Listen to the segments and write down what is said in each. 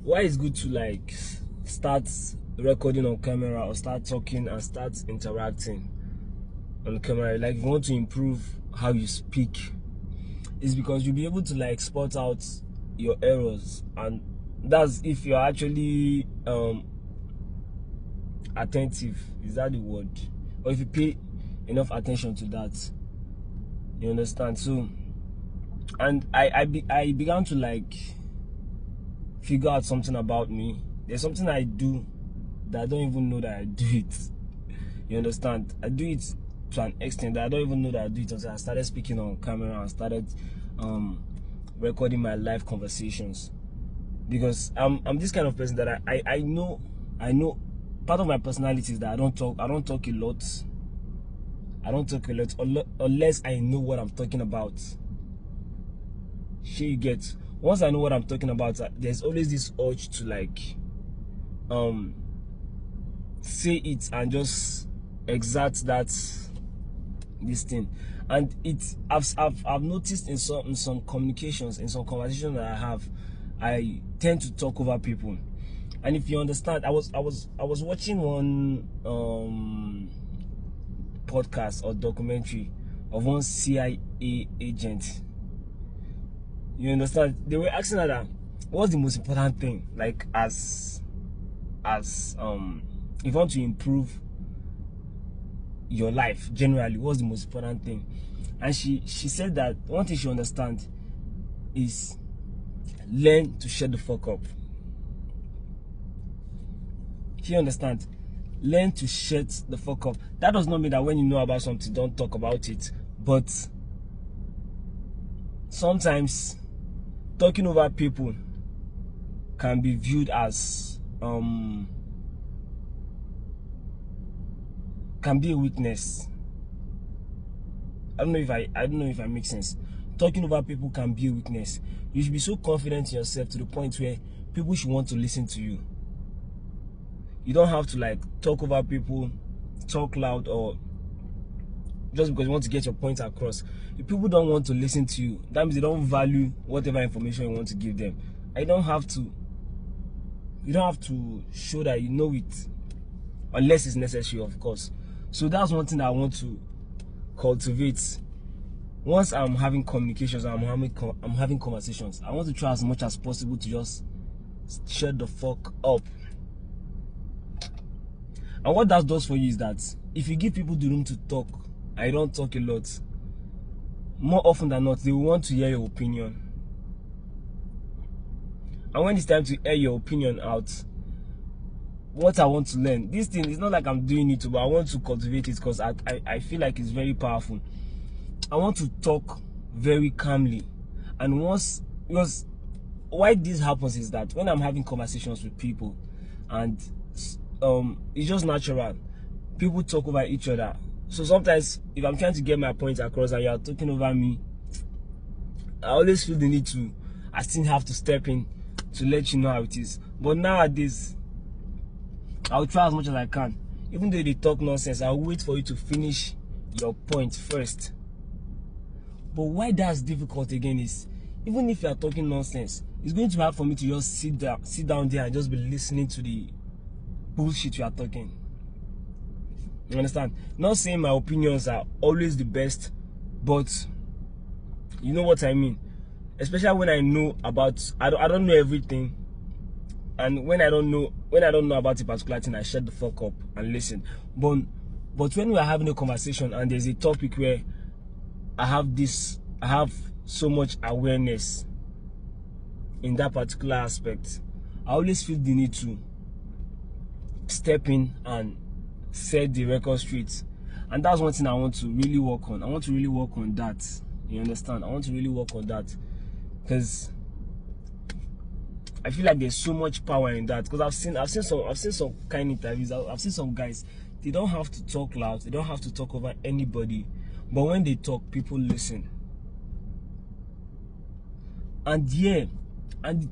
why it's good to like start recording on camera or start talking and start interacting on camera, like if you want to improve how you speak, is because you'll be able to like spot out your errors, and that's if you're actually attentive, is that the word, or if you pay enough attention to that, you understand? So, and I began to like figure out something about me. There's something I do that I don't even know that I do it. You understand? I do it to an extent that I don't even know that I do it until I started speaking on camera and started recording my live conversations. Because I'm this kind of person that I know part of my personality is that I don't talk a lot. I don't talk a lot unless I know what I'm talking about. Sure, you get. Once I know what I'm talking about, there's always this urge to like say it and just exert this thing. And I've noticed in some communications, in some conversations that I have, I tend to talk over people. And if you understand, I was watching one podcast or documentary of one CIA agent. You understand? They were asking her that, what's the most important thing, like as if you want to improve your life generally, what's the most important thing? And she said that one thing she understands is learn to shut the fuck up. She understands, learn to shut the fuck up. That does not mean that when you know about something, don't talk about it, but sometimes talking over people can be viewed as can be a weakness. I don't know if I make sense. Talking over people can be a weakness. You should be so confident in yourself to the point where people should want to listen to you. You don't have to like talk over people, talk loud, or just because you want to get your point across. If people don't want to listen to you, that means they don't value whatever information you want to give them. You don't have to show that you know it, unless it's necessary, of course. So that's one thing that I want to cultivate. Once I'm having communications, I'm having conversations, I want to try as much as possible to just shut the fuck up. And what that does for you is that if you give people the room to talk, I don't talk a lot, more often than not, they will want to hear your opinion. And when it's time to air your opinion out, what I want to learn, this thing is not like I'm doing it, but I want to cultivate it because I feel like it's very powerful. I want to talk very calmly. And because why this happens is that when I'm having conversations with people, and it's just natural, people talk over each other. So sometimes if I'm trying to get my point across and you're talking over me, I always feel the need to, I still have to step in to let you know how it is. But nowadays, I'll try as much as I can. Even though they talk nonsense, I'll wait for you to finish your point first. But why that's difficult again is, even if you are talking nonsense, it's going to be hard for me to just sit down there and just be listening to the bullshit you are talking. You understand? Not saying my opinions are always the best, but you know what I mean. Especially when I know about, I don't know everything, and when I don't know about a particular thing, I shut the fuck up and listen. But when we are having a conversation and there's a topic where I have so much awareness in that particular aspect, I always feel the need to step in and set the record straight. And that's one thing I want to really work on. I want to really work on that. You understand? I want to really work on that, because I feel like there's so much power in that. Because I've seen some kind of interviews. I've seen some guys, they don't have to talk loud, they don't have to talk over anybody, but when they talk, people listen. And the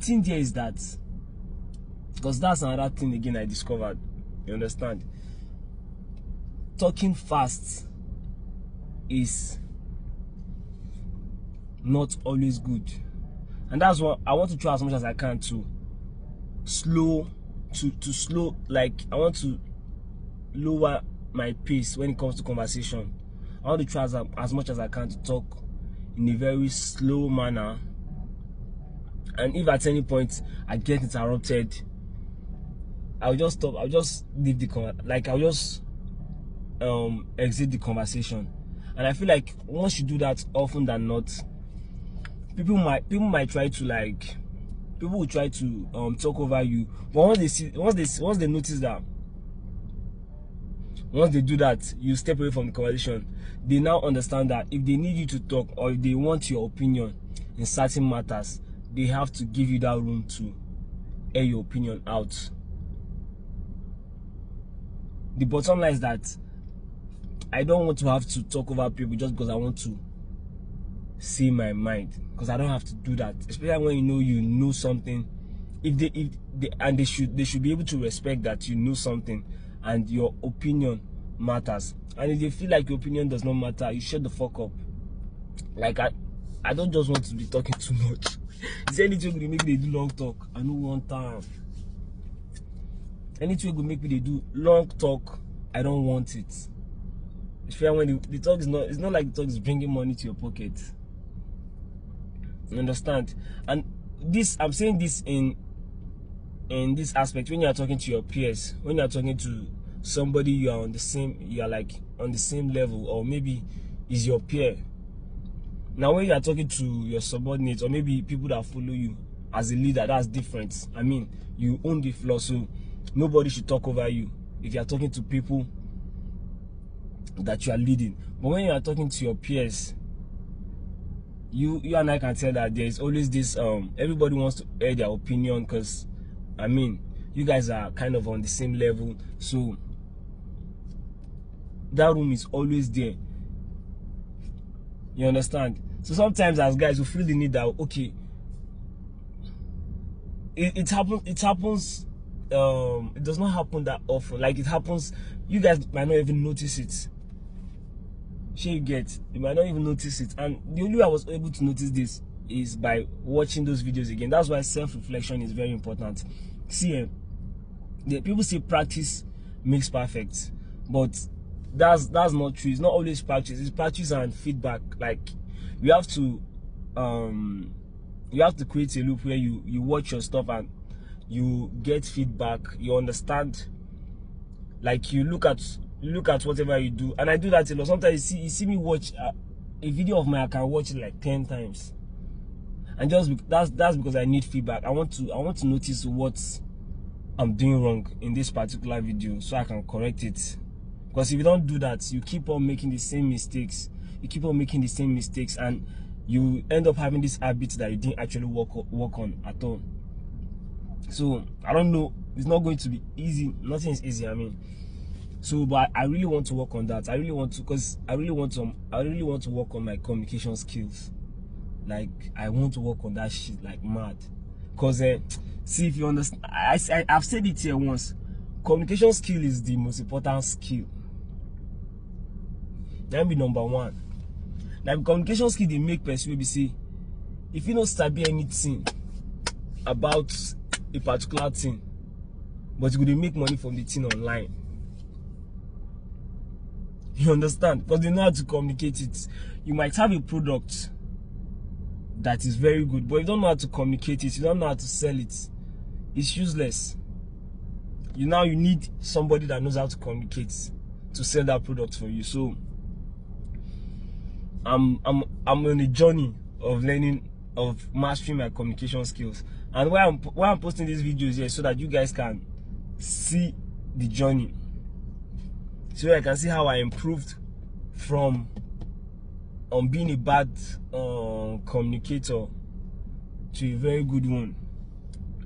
thing there is that, because that's another thing again I discovered, you understand, talking fast is not always good. And that's what I want to try as much as I can to slow like I want to lower my pace when it comes to conversation. I want to try as much as I can to talk in a very slow manner, and if at any point I get interrupted, I'll just stop. I'll just leave I'll just exit the conversation. And I feel like once you do that often than not, people might try to people will try to talk over you. But once they notice that, once they do that, you step away from the conversation, they now understand that if they need you to talk, or if they want your opinion in certain matters, they have to give you that room to air your opinion out. The bottom line is that I don't want to have to talk over people just because I want to say my mind, because I don't have to do that, especially when you know something. They should be able to respect that you know something and your opinion matters. And if they feel like your opinion does not matter, you shut the fuck up. Like I don't just want to be talking too much. Is there anything to make me do long talk? I know one time. Anything will make me do long talk, I don't want it. Especially when the talk is not, it's not like the talk is bringing money to your pocket. You understand? And this, I'm saying this in this aspect, when you are talking to your peers, when you are talking to somebody you are like on the same level, or maybe is your peer. Now when you are talking to your subordinates, or maybe people that follow you as a leader, that's different. I mean, you own the floor, so nobody should talk over you if you are talking to people that you are leading. But when you are talking to your peers, you and I can tell that there is always this everybody wants to air their opinion, because I mean, you guys are kind of on the same level, so that room is always there. You understand? So sometimes as guys, we feel the need that, okay, it happens. It does not happen that often. Like, it happens, you guys might not even notice it. You might not even notice it. And the only way I was able to notice this is by watching those videos again. That's why self-reflection is very important. See, the people say practice makes perfect, but that's not true. It's not always practice. It's practice and feedback. Like, you have to create a loop where you watch your stuff and you get feedback. You understand. Like, you look at whatever you do, and I do that a lot. Sometimes you see me watch a video of mine, I can watch it like 10 times, and that's because I need feedback. I want to notice what I'm doing wrong in this particular video, so I can correct it. Because if you don't do that, you keep on making the same mistakes. And you end up having this habit that you didn't actually work on at all. So I don't know, it's not going to be easy. Nothing is easy, I mean. So, but I really want to work on that. I really want to work on my communication skills. Like, I want to work on that shit like mad. Because see, if you understand, I've said it here once, communication skill is the most important skill. That be number one. Like, communication skill, they make person will be say, if you don't study anything about a particular thing, but you could make money from the thing online. You understand? Because they know how to communicate it. You might have a product that is very good, but you don't know how to communicate it, you don't know how to sell it, it's useless. You need somebody that knows how to communicate to sell that product for you. So I'm on a journey of mastering my communication skills. And why I'm posting these videos here, so that you guys can see the journey, so I can see how I improved from being a bad communicator to a very good one.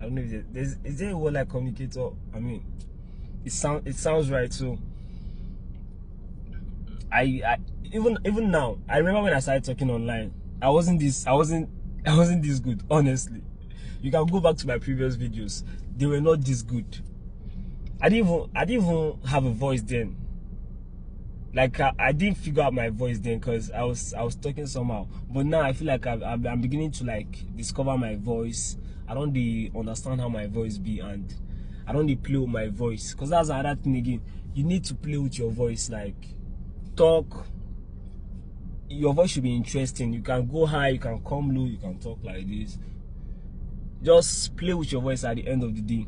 I don't know if is there a word like communicator? I mean, it sounds right. So I even now, I remember when I started talking online, I wasn't this good, honestly. You can go back to my previous videos, they were not this good. I didn't even have a voice then. Like I didn't figure out my voice then because I was talking somehow. But now I feel like I'm beginning to like discover my voice. I don't understand how my voice be, and I don't play with my voice, because that's another thing again. You need to play with your voice, like talk. Your voice should be interesting. You can go high, you can come low, you can talk like this. Just play with your voice at the end of the day.